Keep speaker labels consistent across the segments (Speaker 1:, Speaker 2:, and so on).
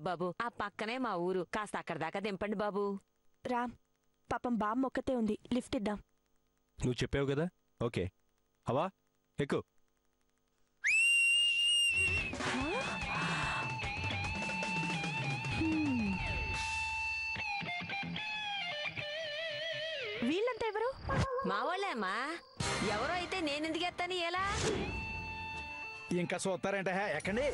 Speaker 1: బాబు ఆ పక్కనే మా ఊరు, కాస్త అక్కడ దాకా దింపండి బాబు.
Speaker 2: రామ్, పాపం బామ్మ ఒక్కతే ఉంది, లిఫ్ట్ ఇద్దాం.
Speaker 3: నువ్వు చెప్పావు కదా, ఓకే. హవా ఎక్కు.
Speaker 2: వీళ్ళంతా ఎవరు?
Speaker 1: మా వాళ్ళే అమ్మా. ఎవరో అయితే నేనెందుకు ఎత్తాను ఎలా?
Speaker 4: ఇంకా చూస్తారంట, ఎక్కండి.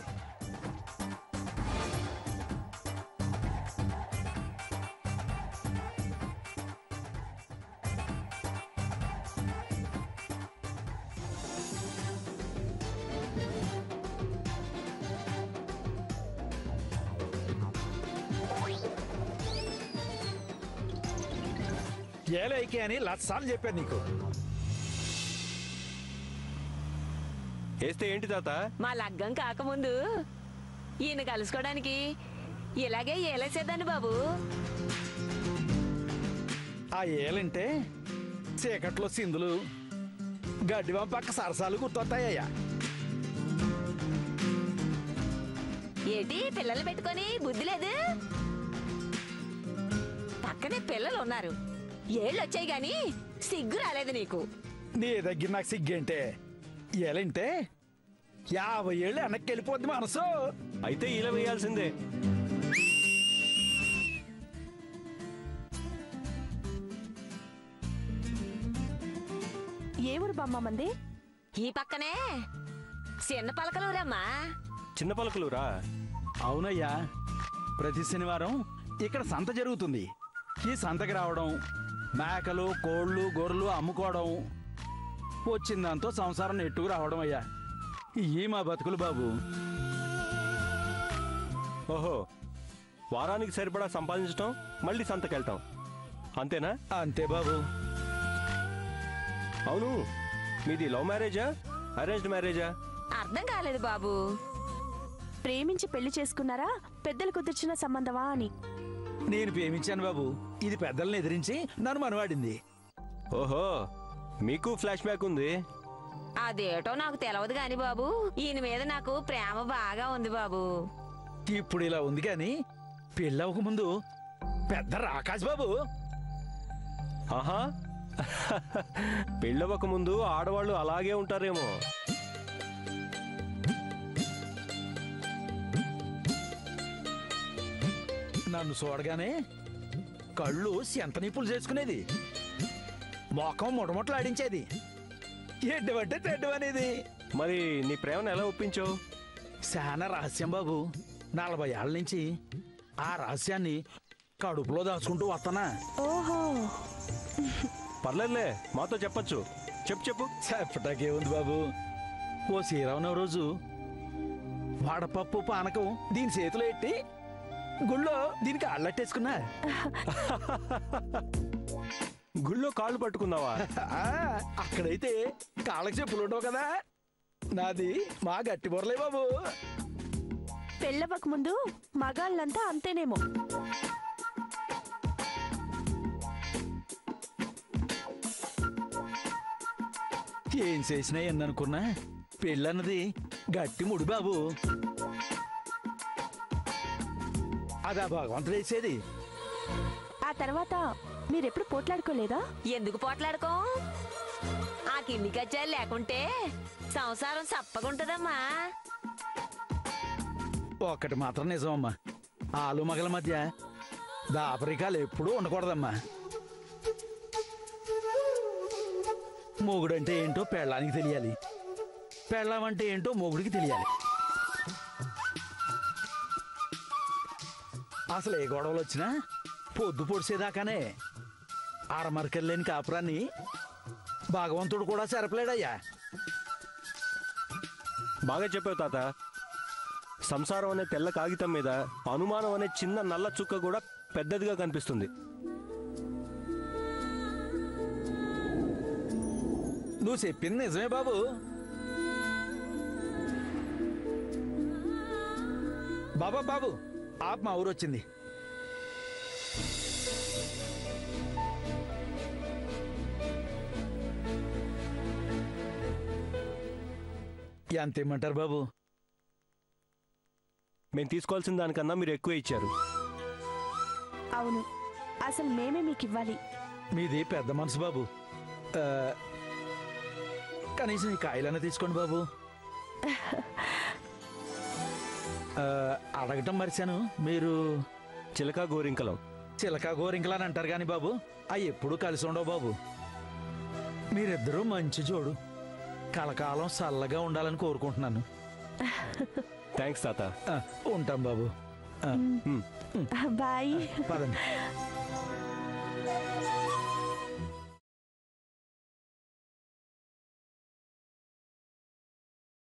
Speaker 4: ఏలైకే అని లక్షాలు చెప్పాను నీకు.
Speaker 3: వేస్తే ఏంటి తాత?
Speaker 1: మా లగ్గం కాకముందు ఈయన కలుసుకోవడానికి ఇలాగే ఏలేసేదాన్ని బాబు.
Speaker 4: ఆ ఏలంటే చీకట్లో సిందులు, గడ్డివం పక్క సరసాలు గుర్తొస్తాయ్యా.
Speaker 1: ఏంటి పిల్లలు పెట్టుకొని బుద్ధి లేదు? పక్కనే పిల్లలు ఉన్నారు, ఏళ్ళు వచ్చాయి గాని సిగ్గు రాలేదు నీకు.
Speaker 4: నీ దగ్గర నాకు సిగ్గేంటే? ఏలంటే 50 ఏళ్ళు వెనక్కి వెళ్ళిపోద్ది మనసు.
Speaker 3: అయితే ఇలా వేయాల్సిందే.
Speaker 2: ఏ ఊరు బామ్మ మంది?
Speaker 1: ఈ పక్కనే చిన్న పలకలూరమ్మా.
Speaker 3: చిన్న పలుకులురా?
Speaker 4: అవునయ్యా, ప్రతి శనివారం ఇక్కడ సంత జరుగుతుంది. ఈ సంతకి రావడం, మేకలు కోళ్ళు గొర్రెలు అమ్ముకోవడం, వచ్చిందాంతో సంసారం నెట్టుకు రావడం అయ్యా. ఈ మా బతుకులు బాబు.
Speaker 3: ఓహో, వారానికి సరిపడా సంపాదించటం, మళ్ళీ సంతకెళ్తాం, అంతేనా?
Speaker 4: అంతే బాబు.
Speaker 3: అవును, మీది లవ్ మ్యారేజా అరేంజ్డ్ మ్యారేజా?
Speaker 1: అర్థం కాలేదు బాబు.
Speaker 2: ప్రేమించి పెళ్లి చేసుకున్నారా, పెద్దలు కుదిర్చిన సంబంధమా అని?
Speaker 4: నేను ప్రేమించాను బాబు, ఇది పెద్దల్ని ఎదిరించి నన్ను మనవాడింది.
Speaker 3: ఓహో, మీకు ఫ్లాష్ బ్యాక్ ఉంది.
Speaker 1: అదేటో నాకు తెలవదు గాని బాబు, ఈయన మీద నాకు ప్రేమ బాగా ఉంది బాబు.
Speaker 4: ఇప్పుడు ఇలా ఉంది కానీ పెళ్ళవక ముందు పెద్ద రాకాశ్ బాబు.
Speaker 3: ఆహా, పెళ్ళవక ముందు ఆడవాళ్ళు అలాగే ఉంటారేమో.
Speaker 4: నన్ను చూడగానే కళ్ళు సెంత నిప్పులు చేసుకునేది, మోకం ముటముట్లు ఆడించేది, ఎడ్డవంటే తెడ్డవనేది.
Speaker 3: మరి నీ ప్రేమను ఎలా ఒప్పించావు?
Speaker 4: చాలా రహస్యం బాబు. 40 ఏళ్ళ నుంచి ఆ రహస్యాన్ని కడుపులో దాచుకుంటూ వస్తానా.
Speaker 2: ఓహో,
Speaker 3: పర్లేదులే, మాతో చెప్పచ్చు. చెప్పు చెప్పు.
Speaker 4: చెప్పటాకే ఉంది బాబు. ఓ శ్రీరామనవ రోజు వడపప్పు పానకం దీని చేతిలో ఎట్టి గుళ్ళో దీనికి అల్లట్టేసుకున్నా.
Speaker 3: గుళ్ళో కాళ్ళు పట్టుకున్నావా?
Speaker 4: ఆ, అక్కడైతే కాళ్ళకి చెప్పులు ఉండవు కదా. నాది మా గట్టి బొరలే బాబు.
Speaker 2: పెళ్ళవక ముందు మగాళ్ళంతా అంతేనేమో.
Speaker 4: ఏం చేసినా ఏందనుకున్నా పెళ్ళన్నది గట్టి ముడి బాబు. అదా భగవంతుడు వేసేది.
Speaker 2: ఆ తర్వాత మీరెప్పుడు పోట్లాడుకోలేదా?
Speaker 1: ఎందుకు పోట్లాడుకో? ఆ కింది గజ్జాలు లేకుంటే సంసారం చప్పగుంటదమ్మా.
Speaker 4: ఒక్కటి మాత్రం నిజమమ్మా, ఆలు మగల మధ్య దాపరికాలు ఎప్పుడూ ఉండకూడదమ్మా. మొగుడంటే ఏంటో పెళ్ళానికి తెలియాలి, పెళ్ళామంటే ఏంటో మొగుడికి తెలియాలి. అసలు ఏ గొడవలు వచ్చినా పొద్దు పొడిసేదాకానే ఆరమరకెళ్ళలేని కాపురాన్ని భగవంతుడు కూడా సరపలేడయ్యా.
Speaker 3: బాగా చెప్పావు తాత. సంసారం అనే తెల్ల కాగితం మీద అనుమానం అనే చిన్న నల్ల చుక్క కూడా పెద్దదిగా కనిపిస్తుంది.
Speaker 4: నువ్వు చెప్పింది నిజమే బాబు. బాబా బాబు, ఆప్ మా ఊరు వచ్చింది. ఎంత ఇమ్మంటారు బాబు?
Speaker 3: మేము తీసుకోవాల్సిన దానికన్నా మీరు ఎక్కువ ఇచ్చారు.
Speaker 2: అవును, అసలు మేమే మీకు ఇవ్వాలి.
Speaker 4: మీది పెద్ద మనసు బాబు. ఆ, కనీసం ఈ కాయలన్నా తీసుకోండి బాబు. ఆ, అడగటం మర్చాను, మీరు
Speaker 3: చిలక గోరింకలం.
Speaker 4: చిలక గోరింకలా అని అంటారు కానీ బాబు, అవి ఎప్పుడూ కలిసి ఉండవు బాబు. మీరిద్దరూ మంచి జోడు, కలకాలం చల్లగా ఉండాలని కోరుకుంటున్నాను.
Speaker 3: థ్యాంక్స్ తాత.
Speaker 4: ఉంటాం బాబు.
Speaker 2: బాయ్.
Speaker 4: పదండి.